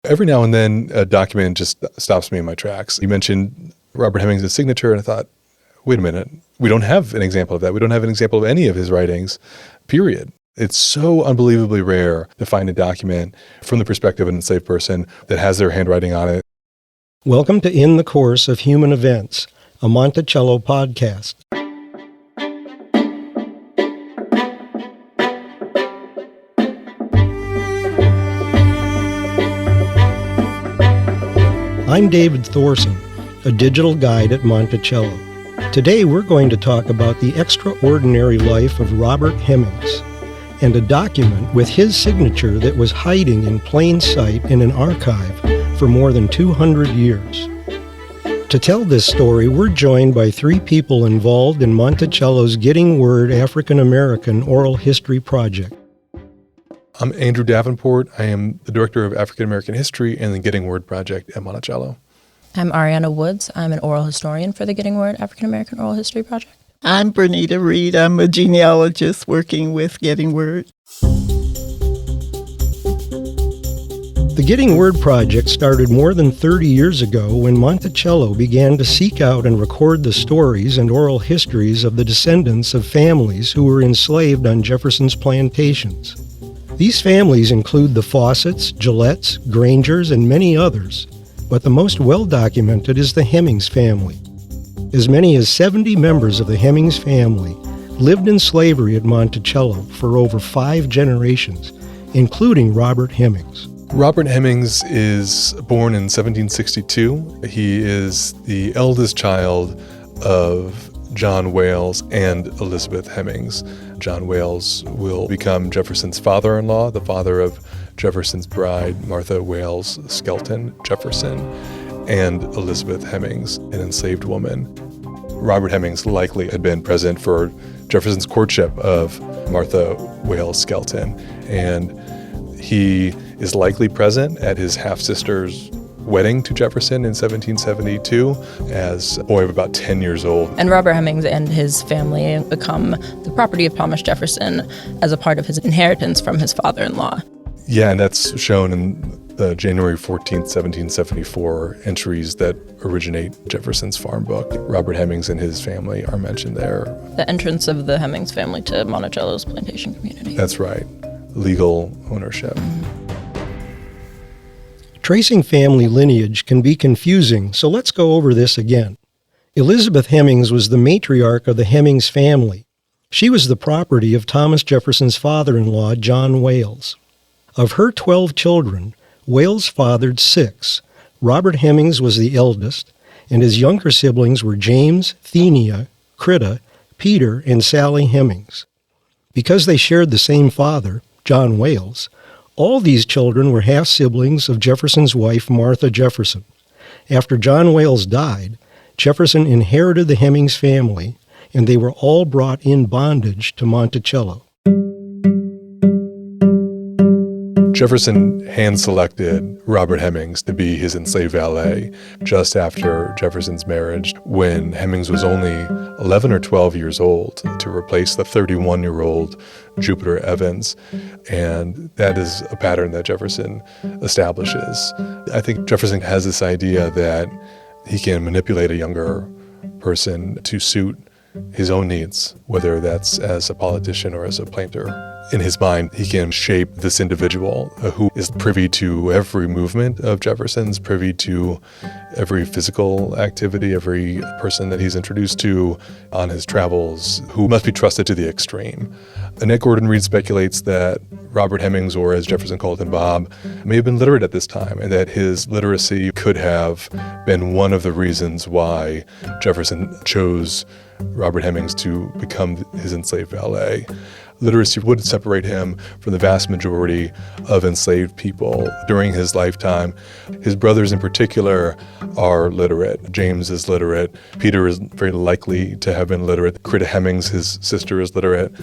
Every now and then, a document just stops me in my tracks. You mentioned Robert Hemmings' signature, and I thought, wait a minute, we don't have an example of that. We don't have an example of any of his writings, period. It's so unbelievably rare to find a document from the perspective of an enslaved person that has their handwriting on it. Welcome to In the Course of Human Events, a Monticello podcast. I'm David Thorson, a digital guide at Monticello. Today we're going to talk about the extraordinary life of Robert Hemmings and a document with his signature that was hiding in plain sight in an archive for more than 200 years. To tell this story, we're joined by three people involved in Monticello's Getting Word African American Oral History Project. I'm Andrew Davenport. I am the Director of African American History and the Getting Word Project at Monticello. I'm Aurianna Woods. I'm an oral historian for the Getting Word African American Oral History Project. I'm Bernetiae Reed. I'm a genealogist working with Getting Word. The Getting Word Project started more than 30 years ago when Monticello began to seek out and record the stories and oral histories of the descendants of families who were enslaved on Jefferson's plantations. These families include the Fawcett's, Gillette's, Grangers, and many others, but the most well-documented is the Hemings family. As many as 70 members of the Hemings family lived in slavery at Monticello for over 5 generations, including Robert Hemmings. Robert Hemmings is born in 1762. He is the eldest child of John Wales and Elizabeth Hemings. John Wales will become Jefferson's father-in-law, the father of Jefferson's bride, Martha Wales Skelton Jefferson, and Elizabeth Hemings, an enslaved woman. Robert Hemmings likely had been present for Jefferson's courtship of Martha Wales Skelton, and he is likely present at his half-sister's wedding to Jefferson in 1772 as a boy of about 10 years old. And Robert Hemmings and his family become the property of Thomas Jefferson as a part of his inheritance from his father-in-law. Yeah, and that's shown in the January 14th, 1774 entries that originate Jefferson's farm book. Robert Hemmings and his family are mentioned there. The entrance of the Hemmings family to Monticello's plantation community. That's right. Legal ownership. Tracing family lineage can be confusing, so let's go over this again. Elizabeth Hemings was the matriarch of the Hemings family. She was the property of Thomas Jefferson's father-in-law, John Wales. Of her 12 children, Wales fathered 6. Robert Hemmings was the eldest, and his younger siblings were James, Thenia, Critta, Peter, and Sally Hemings. Because they shared the same father, John Wales, all these children were half-siblings of Jefferson's wife, Martha Jefferson. After John Wales died, Jefferson inherited the Hemings family, and they were all brought in bondage to Monticello. Jefferson hand-selected Robert Hemmings to be his enslaved valet just after Jefferson's marriage, when Hemmings was only 11 or 12 years old, to replace the 31-year-old Jupiter Evans. And that is a pattern that Jefferson establishes. I think Jefferson has this idea that he can manipulate a younger person to suit his own needs, whether that's as a politician or as a planter. In his mind, he can shape this individual who is privy to every movement of Jefferson's, privy to every physical activity, every person that he's introduced to on his travels, who must be trusted to the extreme. Annette Gordon Reed speculates that Robert Hemmings, or as Jefferson called him, Bob, may have been literate at this time, and that his literacy could have been one of the reasons why Jefferson chose Robert Hemmings to become his enslaved valet. Literacy would separate him from the vast majority of enslaved people during his lifetime. His brothers in particular are literate. James is literate. Peter is very likely to have been literate. Critta Hemings, his sister, is literate.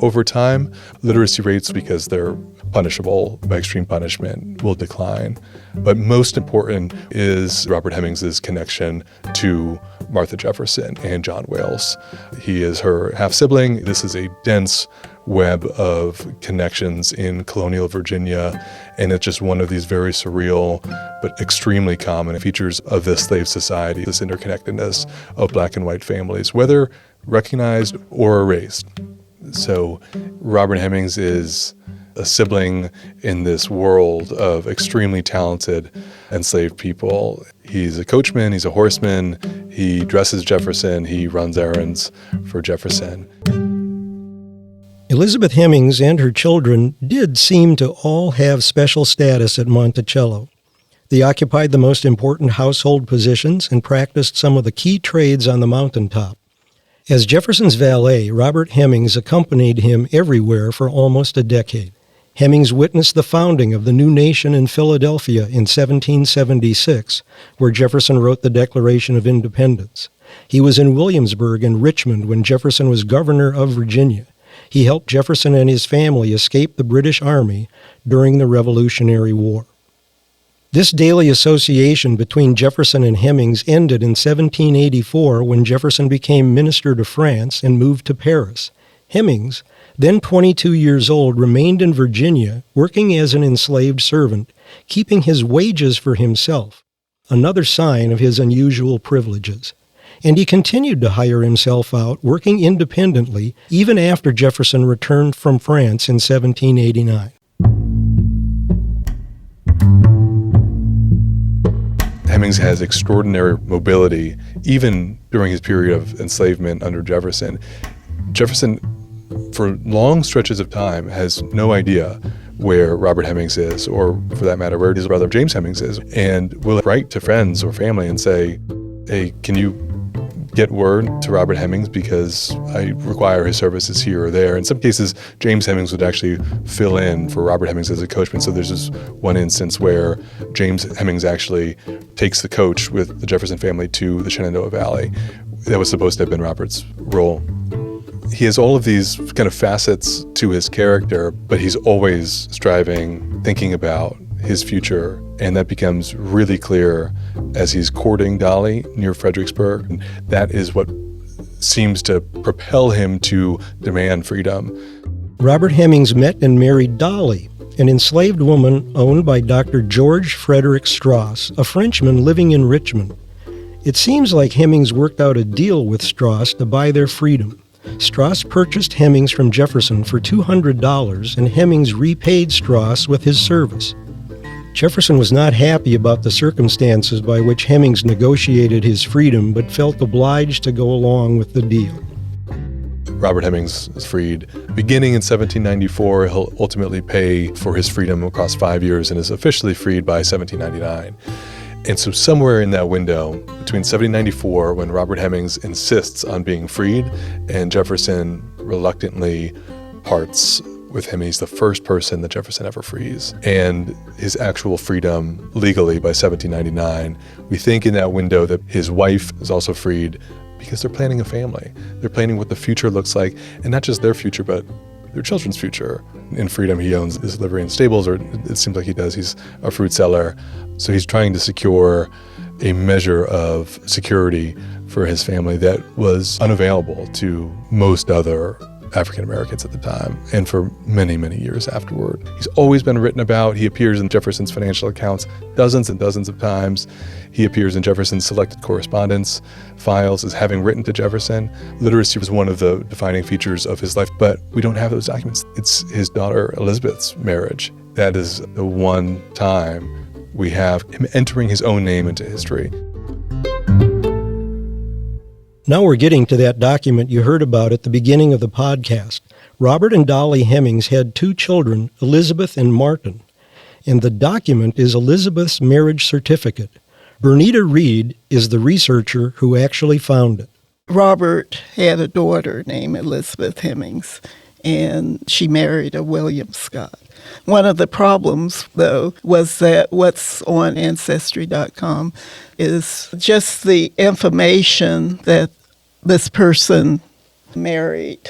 Over time, literacy rates, because they're punishable by extreme punishment will decline. But most important is Robert Hemings' connection to Martha Jefferson and John Wales. He is her half-sibling. This is a dense web of connections in colonial Virginia, and it's just one of these very surreal but extremely common features of this slave society, this interconnectedness of black and white families, whether recognized or erased. So Robert Hemmings is a sibling in this world of extremely talented enslaved people. He's a coachman, he's a horseman, he dresses Jefferson, he runs errands for Jefferson. Elizabeth Hemings and her children did seem to all have special status at Monticello. They occupied the most important household positions and practiced some of the key trades on the mountaintop. As Jefferson's valet, Robert Hemmings accompanied him everywhere for almost a decade. Hemings witnessed the founding of the new nation in Philadelphia in 1776, where Jefferson wrote the Declaration of Independence. He was in Williamsburg and Richmond when Jefferson was governor of Virginia. He helped Jefferson and his family escape the British Army during the Revolutionary War. This daily association between Jefferson and Hemings ended in 1784 when Jefferson became minister to France and moved to Paris. Hemings, then 22 years old, remained in Virginia, working as an enslaved servant, keeping his wages for himself, another sign of his unusual privileges. And he continued to hire himself out, working independently, even after Jefferson returned from France in 1789. Hemings has extraordinary mobility, even during his period of enslavement under Jefferson. Jefferson, for long stretches of time, has no idea where Robert Hemings is, or for that matter, where his brother James Hemings is, and will write to friends or family and say, hey, can you get word to Robert Hemings because I require his services here or there. In some cases, James Hemings would actually fill in for Robert Hemings as a coachman. So there's this one instance where James Hemings actually takes the coach with the Jefferson family to the Shenandoah Valley. That was supposed to have been Robert's role. He has all of these kind of facets to his character, but he's always striving, thinking about his future, and that becomes really clear as he's courting Dolly near Fredericksburg. And that is what seems to propel him to demand freedom. Robert Hemings met and married Dolly, an enslaved woman owned by Dr. George Frederick Strauss, a Frenchman living in Richmond. It seems like Hemings worked out a deal with Strauss to buy their freedom. Strauss purchased Hemings from Jefferson for $200, and Hemings repaid Strauss with his service. Jefferson was not happy about the circumstances by which Hemings negotiated his freedom, but felt obliged to go along with the deal. Robert Hemings is freed. Beginning in 1794, he'll ultimately pay for his freedom across 5 years and is officially freed by 1799. And so somewhere in that window, between 1794, when Robert Hemings insists on being freed, and Jefferson reluctantly parts with him, he's the first person that Jefferson ever frees, and his actual freedom legally by 1799, we think in that window that his wife is also freed because they're planning a family. They're planning what the future looks like, and not just their future, but their children's future. In freedom, he owns his livery and stables, or it seems like he does. He's a fruit seller. So he's trying to secure a measure of security for his family that was unavailable to most other African Americans at the time, and for many, many years afterward. He's always been written about. He appears in Jefferson's financial accounts dozens and dozens of times. He appears in Jefferson's selected correspondence files as having written to Jefferson. Literacy was one of the defining features of his life, but we don't have those documents. It's his daughter Elizabeth's marriage. That is the one time we have him entering his own name into history. Now we're getting to that document you heard about at the beginning of the podcast. Robert and Dolly Hemings had 2 children, Elizabeth and Martin, and the document is Elizabeth's marriage certificate. Bernetiae Reed is the researcher who actually found it. Robert had a daughter named Elizabeth Hemings, and she married a William Scott. One of the problems, though, was that what's on Ancestry.com is just the information that this person married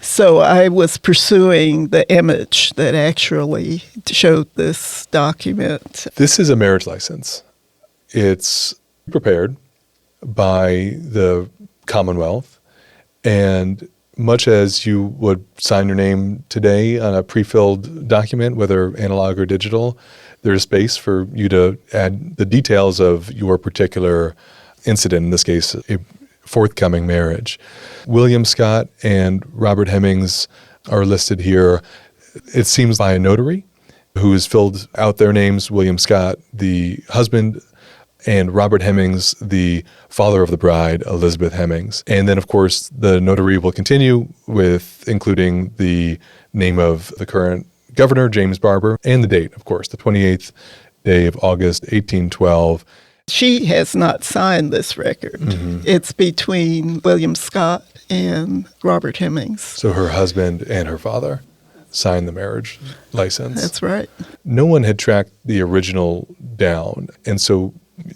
So I was pursuing the image that actually showed this document. This is a marriage license. It's prepared by the Commonwealth, and much as you would sign your name today on a pre-filled document, whether analog or digital, there's space for you to add the details of your particular incident, in this case, a forthcoming marriage. William Scott and Robert Hemmings are listed here, it seems, by a notary who has filled out their names, William Scott, the husband, and Robert Hemmings, the father of the bride, Elizabeth Hemings. And then, of course, the notary will continue with including the name of the current governor, James Barber, and the date, of course, the 28th day of August, 1812. She has not signed this record. Mm-hmm. It's between William Scott and Robert Hemmings. So her husband and her father signed the marriage license. That's right. No one had tracked the original down. And so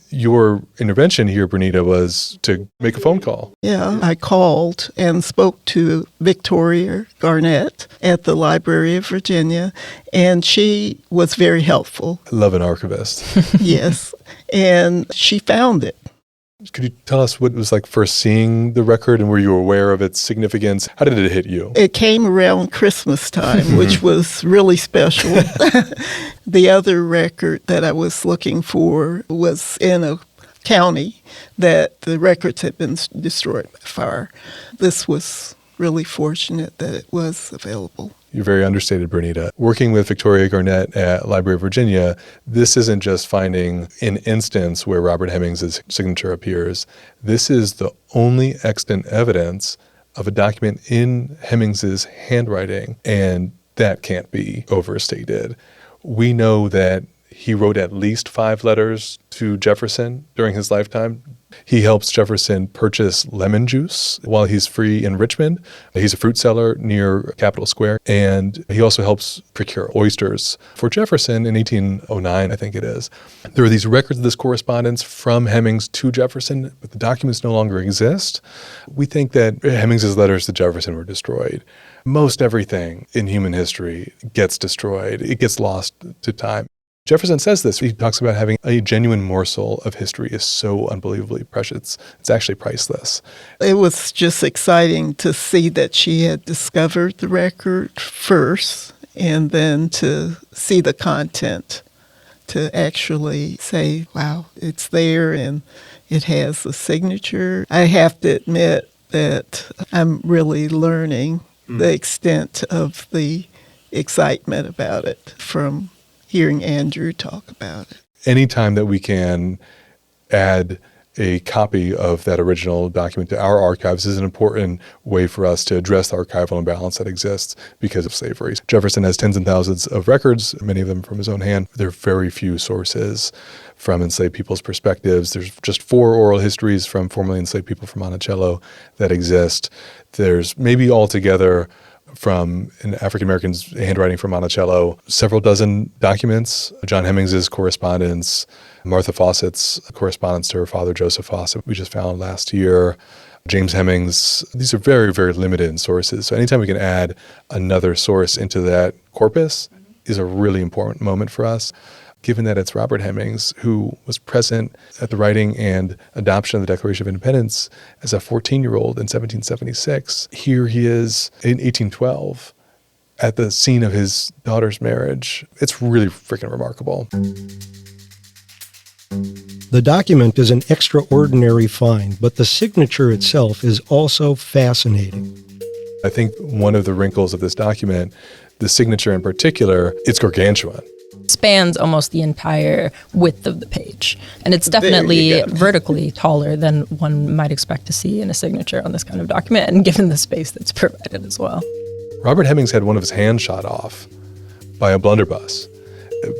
your intervention here, Bernita, was to make a phone call. Yeah, I called and spoke to Victoria Garnett at the Library of Virginia, and she was very helpful. I love an archivist. Yes, and she found it. Could you tell us what it was like first seeing the record, and were you aware of its significance? How did it hit you? It came around Christmas time, which was really special. The other record that I was looking for was in a county that the records had been destroyed by fire. This was really fortunate that it was available. You're very understated, Bernita. Working with Victoria Garnett at Library of Virginia, this isn't just finding an instance where Robert Hemmings' signature appears. This is the only extant evidence of a document in Hemmings' handwriting, and that can't be overstated. We know that he wrote at least 5 letters to Jefferson during his lifetime. He helps Jefferson purchase lemon juice while he's free in Richmond. He's a fruit seller near Capitol Square. And he also helps procure oysters for Jefferson in 1809, I think it is. There are these records of this correspondence from Hemmings to Jefferson, but the documents no longer exist. We think that Hemmings' letters to Jefferson were destroyed. Most everything in human history gets destroyed. It gets lost to time. Jefferson says this. He talks about having a genuine morsel of history is so unbelievably precious. It's actually priceless. It was just exciting to see that she had discovered the record first, and then to see the content, to actually say, wow, it's there and it has a signature. I have to admit that I'm really learning the extent of the excitement about it from hearing Andrew talk about it. Anytime that we can add a copy of that original document to our archives is an important way for us to address the archival imbalance that exists because of slavery. Jefferson has tens and thousands of records, many of them from his own hand. There are very few sources from enslaved people's perspectives. There's just 4 oral histories from formerly enslaved people from Monticello that exist. There's maybe altogether from an African-American's handwriting from Monticello, several dozen documents, John Hemings' correspondence, Martha Fawcett's correspondence to her father, Joseph Fawcett, we just found last year, James Hemings. These are very, very limited in sources. So anytime we can add another source into that corpus is a really important moment for us, given that it's Robert Hemmings who was present at the writing and adoption of the Declaration of Independence as a 14-year-old in 1776. Here he is in 1812 at the scene of his daughter's marriage. It's really freaking remarkable. The document is an extraordinary find, but the signature itself is also fascinating. I think one of the wrinkles of this document, the signature in particular, it's gargantuan. Spans almost the entire width of the page. And it's definitely vertically taller than one might expect to see in a signature on this kind of document, and given the space that's provided as well. Robert Hemmings had one of his hands shot off by a blunderbuss,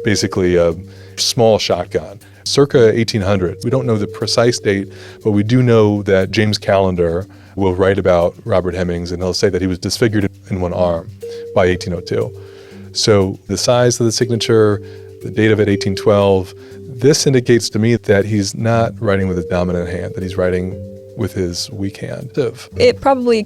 basically a small shotgun, circa 1800. We don't know the precise date, but we do know that James Callender will write about Robert Hemmings, and he'll say that he was disfigured in one arm by 1802. So the size of the signature, the date of it, 1812, this indicates to me that he's not writing with his dominant hand, that he's writing with his weak hand. It probably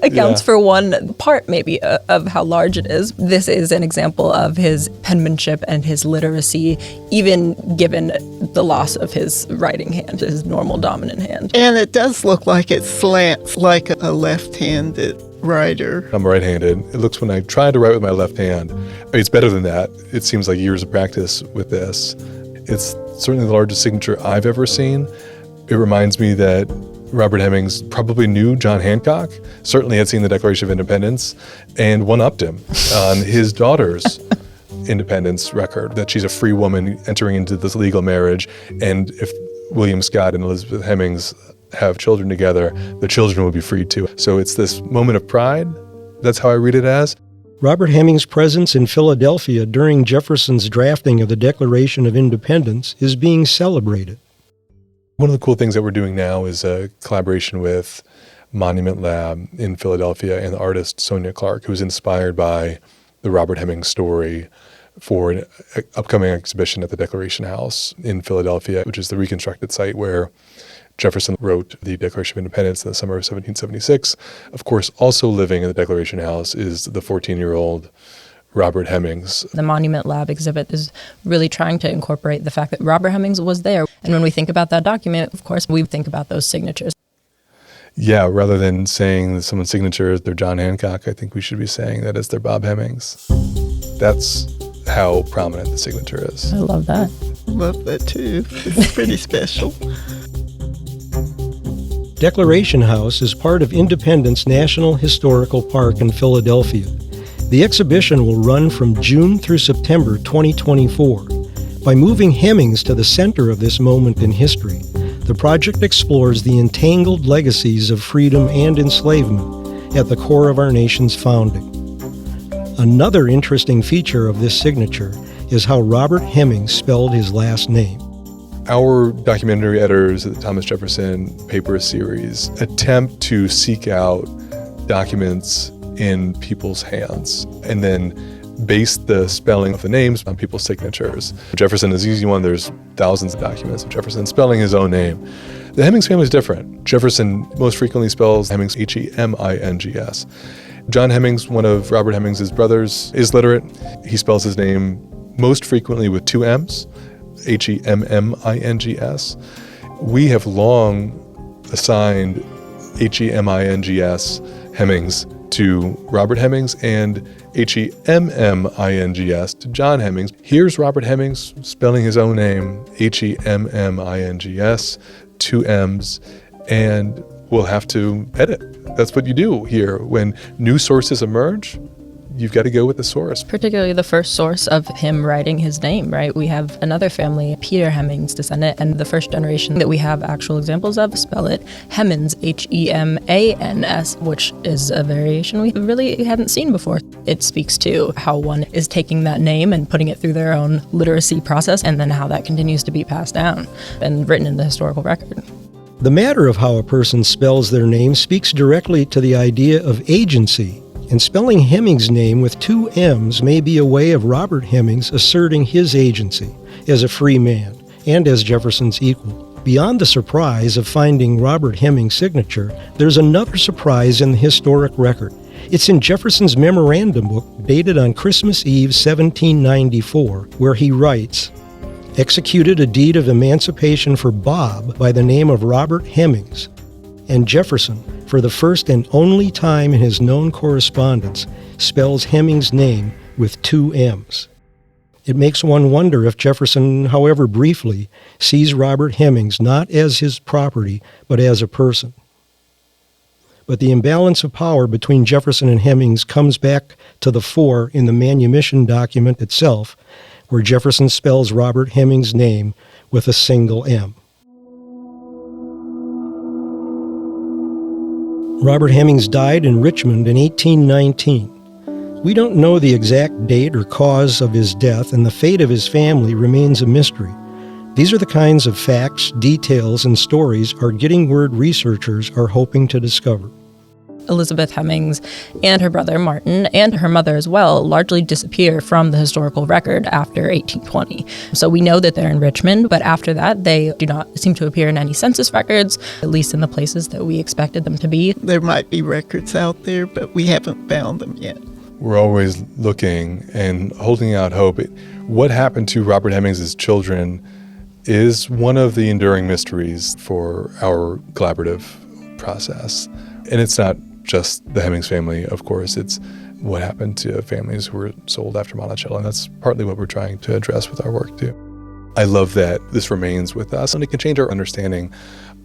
accounts for one part, maybe, of how large it is. This is an example of his penmanship and his literacy, even given the loss of his writing hand, his normal dominant hand. And it does look like it slants like a left-handed writer. I'm right-handed. It looks, when I try to write with my left hand, it's better than that. It seems like years of practice with this. It's certainly the largest signature I've ever seen. It reminds me that Robert Hemmings probably knew John Hancock, certainly had seen the Declaration of Independence, and one-upped him on his daughter's independence record, that she's a free woman entering into this legal marriage, and if William Scott and Elizabeth Hemings have children together, the children will be freed too. So it's this moment of pride. That's how I read it as. Robert Hemmings' presence in Philadelphia during Jefferson's drafting of the Declaration of Independence is being celebrated. One of the cool things that we're doing now is a collaboration with Monument Lab in Philadelphia and the artist Sonya Clark, who was inspired by the Robert Hemmings story for an upcoming exhibition at the Declaration House in Philadelphia, which is the reconstructed site where Jefferson wrote the Declaration of Independence in the summer of 1776. Of course, also living in the Declaration House is the 14-year-old Robert Hemmings. The Monument Lab exhibit is really trying to incorporate the fact that Robert Hemmings was there. And when we think about that document, of course, we think about those signatures. Yeah, rather than saying that someone's signature is their John Hancock, I think we should be saying that it's their Bob Hemmings. That's how prominent the signature is. I love that. Love that too. It's pretty special. Declaration House is part of Independence National Historical Park in Philadelphia. The exhibition will run from June through September 2024. By moving Hemings to the center of this moment in history, the project explores the entangled legacies of freedom and enslavement at the core of our nation's founding. Another interesting feature of this signature is how Robert Hemmings spelled his last name. Our documentary editors at the Thomas Jefferson Papers series attempt to seek out documents in people's hands and then base the spelling of the names on people's signatures. Jefferson is an easy one. There's thousands of documents of Jefferson spelling his own name. The Hemings family is different. Jefferson most frequently spells Hemings Hemings. John Hemings, one of Robert Hemmings' brothers, is literate. He spells his name most frequently with two M's, Hemings. We have long assigned Hemings Hemings to Robert Hemmings and Hemmings to John Hemmings. Here's Robert Hemmings spelling his own name, Hemmings, two M's, and we'll have to edit. That's what you do here. When new sources emerge, you've got to go with the source. Particularly the first source of him writing his name, right? We have another family, Peter Hemings, descendant, and the first generation that we have actual examples of spell it Hemans, Hemans, which is a variation we really hadn't seen before. It speaks to how one is taking that name and putting it through their own literacy process, and then how that continues to be passed down and written in the historical record. The matter of how a person spells their name speaks directly to the idea of agency, and spelling Hemmings' name with two M's may be a way of Robert Hemmings asserting his agency as a free man and as Jefferson's equal. Beyond the surprise of finding Robert Hemmings' signature, there's another surprise in the historic record. It's in Jefferson's memorandum book dated on Christmas Eve, 1794, where he writes, "Executed a deed of emancipation for Bob by the name of Robert Hemmings," and Jefferson, for the first and only time in his known correspondence, spells Hemmings' name with two M's. It makes one wonder if Jefferson, however briefly, sees Robert Hemmings not as his property, but as a person. But the imbalance of power between Jefferson and Hemmings comes back to the fore in the manumission document itself, where Jefferson spells Robert Hemmings' name with a single M. Robert Hemmings died in Richmond in 1819. We don't know the exact date or cause of his death, and the fate of his family remains a mystery. These are the kinds of facts, details, and stories our Getting Word researchers are hoping to discover. Elizabeth Hemings and her brother Martin and her mother as well largely disappear from the historical record after 1820. So we know that they're in Richmond, but after that they do not seem to appear in any census records, at least in the places that we expected them to be. There might be records out there, but we haven't found them yet. We're always looking and holding out hope. What happened to Robert Hemmings' children is one of the enduring mysteries for our collaborative process. And it's not just the Hemings family, of course. It's what happened to families who were sold after Monticello, and that's partly what we're trying to address with our work, too. I love that this remains with us, and it can change our understanding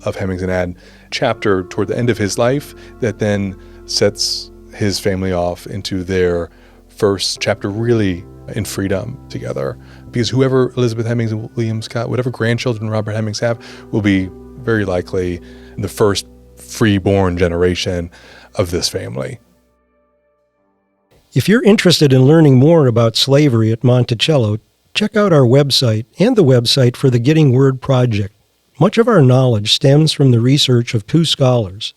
of Hemings and add a chapter toward the end of his life that then sets his family off into their first chapter really in freedom together. Because whoever Elizabeth Hemings and William Scott, whatever grandchildren Robert Hemmings have, will be very likely the first free-born generation of this family. If you're interested in learning more about slavery at Monticello, check out our website and the website for the Getting Word Project. Much of our knowledge stems from the research of two scholars.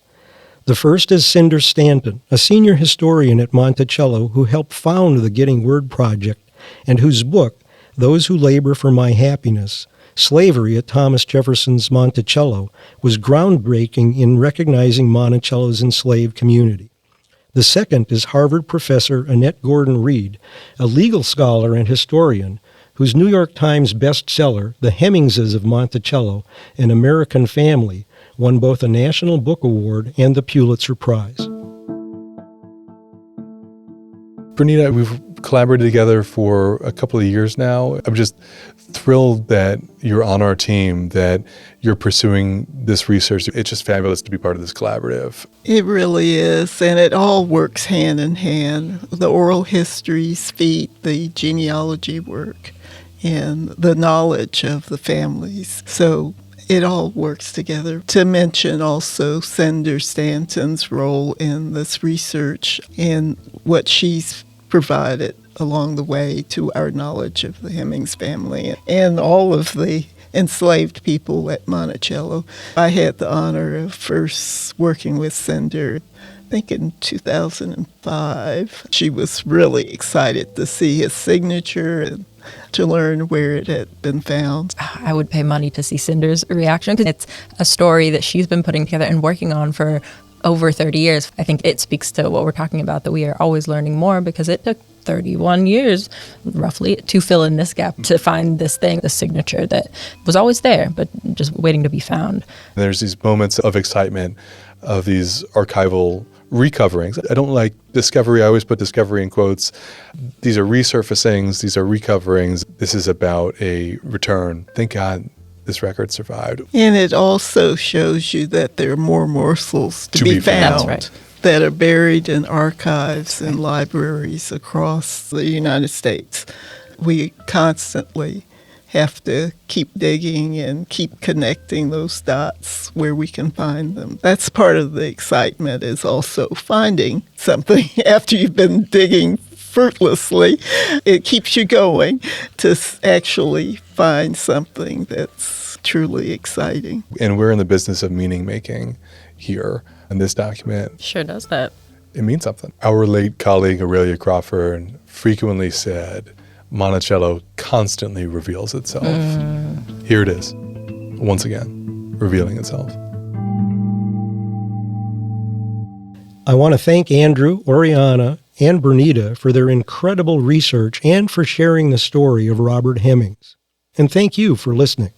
The first is Cinder Stanton, a senior historian at Monticello who helped found the Getting Word Project and whose book, Those Who Labor for My Happiness, Slavery at Thomas Jefferson's Monticello, was groundbreaking in recognizing Monticello's enslaved community. The second is Harvard professor Annette Gordon Reed, a legal scholar and historian, whose New York Times bestseller, The Hemingses of Monticello, An American Family, won both a National Book Award and the Pulitzer Prize. Bernita, we've collaborated together for a couple of years now. I'm just thrilled that you're on our team, that you're pursuing this research. It's just fabulous to be part of this collaborative. It really is, and it all works hand in hand. The oral histories feed the genealogy work and the knowledge of the families. So it all works together. To mention also Cinder Stanton's role in this research and what she's provided along the way to our knowledge of the Hemings family and all of the enslaved people at Monticello. I had the honor of first working with Cinder, I think in 2005. She was really excited to see his signature and to learn where it had been found. I would pay money to see Cinder's reaction because it's a story that she's been putting together and working on for over 30 years. I think it speaks to what we're talking about, that we are always learning more because it took 31 years, roughly, to fill in this gap, to find this thing, the signature that was always there, but just waiting to be found. There's these moments of excitement of these archival recoverings. I don't like discovery. I always put discovery in quotes. These are resurfacings. These are recoverings. This is about a return. Thank God this record survived. And it also shows you that there are more morsels to be found. That's right. That are buried in archives and libraries across the United States. We constantly have to keep digging and keep connecting those dots where we can find them. That's part of the excitement, is also finding something after you've been digging fruitlessly. It keeps you going to actually find something that's truly exciting. And we're in the business of meaning making here. And this document Sure does that. It means something. Our late colleague Aurelia Crawford frequently said, Monticello constantly reveals itself. Here it is, once again, revealing itself. I want to thank Andrew, Aurianna, and Bernita for their incredible research and for sharing the story of Robert Hemmings. And thank you for listening.